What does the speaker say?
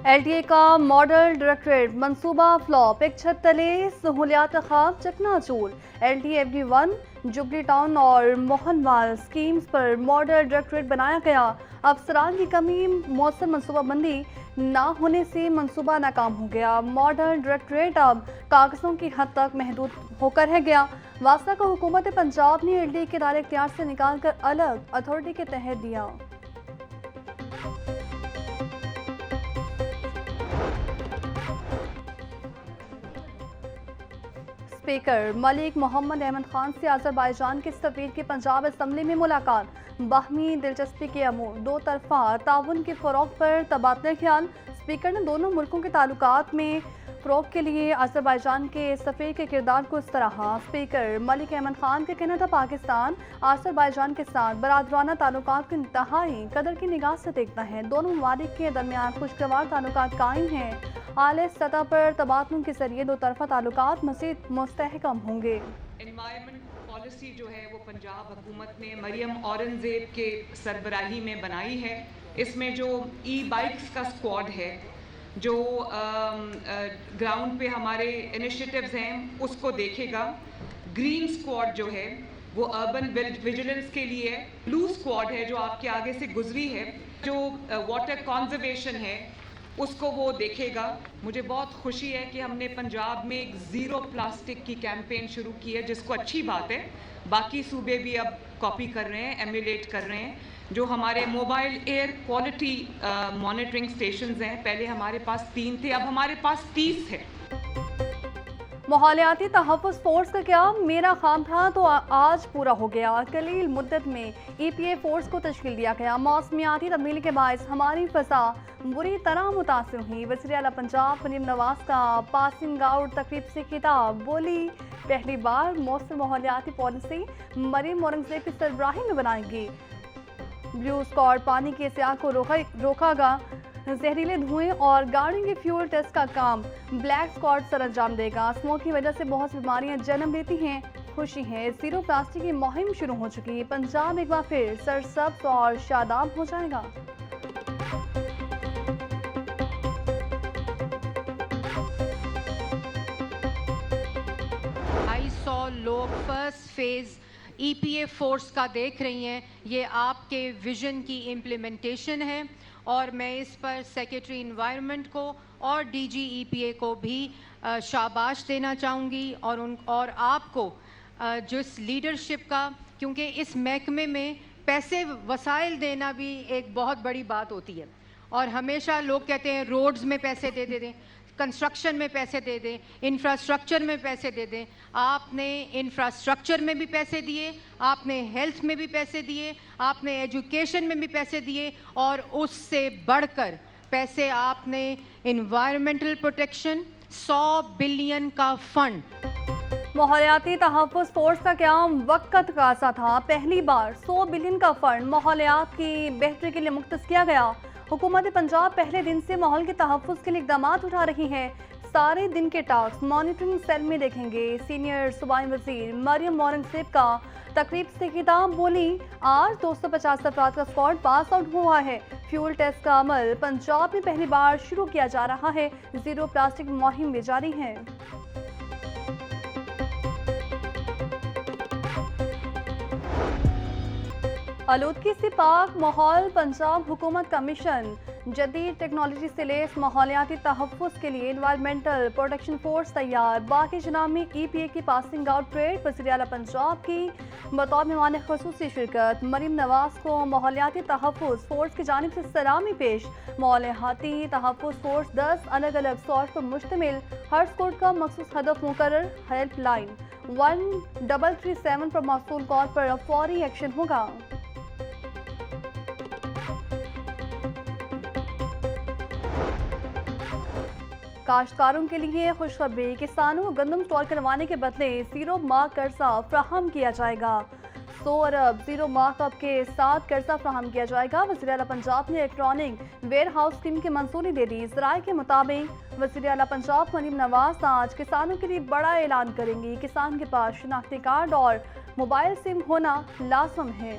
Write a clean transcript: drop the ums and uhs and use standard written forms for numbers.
LTA کا model directorate منصوبہ flop, ایک چھت تلے سہولیات خواب چکنا چور۔ LTA FD1 جبلی ٹاؤن اور موہن وال اسکیمز پر ماڈل ڈائریکٹریٹ بنایا گیا۔ افسران کی کمی، مؤثر منصوبہ بندی نہ ہونے سے منصوبہ ناکام ہو گیا۔ ماڈل ڈائریکٹریٹ اب کاغذوں کی حد تک محدود ہو کر رہ گیا۔ واسطہ کو حکومت پنجاب نے LTA کے دائرے اختیار سے نکال کر الگ اتھارٹی کے تحت دیا۔ اسپیکر ملک محمد احمد خان سے آذربائیجان کے سفیر کی پنجاب اسمبلی میں ملاقات، باہمی دلچسپی کے امور، دو طرفہ تعاون کے فروغ پر تبادلہ خیال۔ اسپیکر نے دونوں ملکوں کے تعلقات میں فروغ کے لیے آذربائیجان کے سفیر کے کردار کو سراہا۔ اسپیکر ملک احمد خان کا کہنا تھا پاکستان آذربائیجان کے ساتھ برادرانہ تعلقات کو انتہائی قدر کی نگاہ سے دیکھتا ہے۔ دونوں ممالک کے درمیان خوشگوار تعلقات قائم ہیں۔ اعلیٰ سطح پر تبادلوں کے ذریعے دو طرفہ تعلقات مزید مستحکم ہوں گے۔ انوائرمنٹ پالیسی جو ہے وہ پنجاب حکومت نے مریم اورنگزیب کے سربراہی میں بنائی ہے۔ اس میں جو ای بائکس کا اسکواڈ ہے، جو گراؤنڈ پہ ہمارے انیشیٹیوز ہیں اس کو دیکھے گا۔ گرین اسکواڈ جو ہے وہ اربن ویجیلنس کے لیے، بلو اسکواڈ ہے جو آپ کے آگے سے گزری ہے، جو واٹر کنزرویشن ہے اس کو وہ دیکھے گا۔ مجھے بہت خوشی ہے کہ ہم نے پنجاب میں ایک زیرو پلاسٹک کی کیمپین شروع کی ہے، جس کو اچھی بات ہے باقی صوبے بھی اب کاپی کر رہے ہیں، ایمولیٹ کر رہے ہیں۔ جو ہمارے mobile air quality monitoring stations ہیں، پہلے ہمارے پاس 3 تھے، اب ہمارے پاس 30 ہے۔ ماحولیاتی تحفظ فورس کا کیا میرا خواب تھا تو آج پورا ہو گیا۔ قلیل مدت میں EPA فورس کو تشکیل دیا گیا۔ موسمیاتی تبدیلی کے باعث ہماری فضا بری طرح متاثر ہوئی۔ وزیر اعلیٰ پنجاب مریم نواز کا پاسنگ آؤٹ تقریب سے خطاب، بولی پہلی بار مؤثر ماحولیاتی پالیسی مریم اورنگزیب کی سربراہی میں بنائے گی۔ بلیو اسکواڈ پانی کے سیاح کو روکا گا۔ زہریلے دھوئیں اور گاڑیوں کے فیول ٹیسٹ کا کام بلیک اسکواڈ سر انجام دے گا۔ اسموک کی وجہ سے بہت سی بیماریاں جنم لیتی ہیں۔ خوشی ہے، زیرو پلاسٹک کی مہم شروع ہو چکی۔ پنجاب ایک بار پھر سرسبز اور شاداب ہو جائے گا۔ لوگ فرسٹ فیز EPA فورس کا دیکھ رہی ہیں، یہ آپ کے ویژن کی امپلیمنٹیشن ہے، اور میں اس پر سیکریٹری انوائرمنٹ کو اور DG EPA کو بھی شاباش دینا چاہوں گی، اور آپ کو جس لیڈرشپ کا، کیونکہ اس محکمے میں پیسے وسائل دینا بھی ایک بہت بڑی بات ہوتی ہے، اور ہمیشہ لوگ کہتے ہیں روڈز میں پیسے دے دیں، کنسٹرکشن میں پیسے دے دیں، انفراسٹرکچر میں پیسے دے دیں۔ آپ نے انفراسٹرکچر میں بھی پیسے دیے، آپ نے ہیلتھ میں بھی پیسے دیے، آپ نے ایجوکیشن میں بھی پیسے دیے، اور اس سے بڑھ کر پیسے آپ نے انوائرمنٹل پروٹیکشن 100 بلین کا فنڈ۔ ماحولیاتی تحفظ فورس کا قیام وقت کا تقاضا تھا۔ پہلی بار 100 بلین کا فنڈ ماحولیات کی بہتری کے لیے مختص کیا گیا۔ حکومت پنجاب پہلے دن سے ماحول کے تحفظ کے لیے اقدامات اٹھا رہی ہے۔ سارے دن کے ٹاسک مانیٹرنگ سیل میں دیکھیں گے۔ سینئر صوبائی وزیر مریم اورنگزیب کا تقریب سے خطاب، بولی آج 250 افراد کا اسکواڈ پاس آؤٹ ہوا ہے۔ فیول ٹیسٹ کا عمل پنجاب میں پہلی بار شروع کیا جا رہا ہے۔ زیرو پلاسٹک مہم بھی جاری ہے۔ آلودگی سے پاک ماحول پنجاب حکومت کا مشن، جدید ٹیکنالوجی سے لیس ماحولیاتی تحفظ کے لیے انوائرمنٹل پروٹیکشن فورس تیار۔ باقی جناب میں EPA کی پاسنگ آؤٹ پریڈ، وزیر اعلیٰ پنجاب کی بطور مہمان خصوصی شرکت۔ مریم نواز کو ماحولیاتی تحفظ فورس کی جانب سے سلامی پیش۔ ماحولیاتی تحفظ فورس 10 الگ الگ اسکواڈ پر مشتمل، ہر اسکواڈ کا مخصوص ہدف مقرر۔ ہیلپ لائن 1337 پر موصول کال پر فوری ایکشن ہوگا۔ کاشتکاروں کے لیے خوشخبری، کسانوں کو گندم اسٹور کروانے کے بدلے زیرو ماہ قرضہ فراہم کیا جائے گا۔ 100 ارب زیرو مارک اپ کے ساتھ قرضہ فراہم کیا جائے گا۔ وزیر اعلیٰ پنجاب نے الیکٹرانک ویئر ہاؤس اسکیم کی منظوری دے دی۔ ذرائع کے مطابق وزیر اعلیٰ پنجاب مریم نواز آج کسانوں کے لیے بڑا اعلان کریں گی۔ کسان کے پاس شناختی کارڈ اور موبائل سم ہونا لازم ہے۔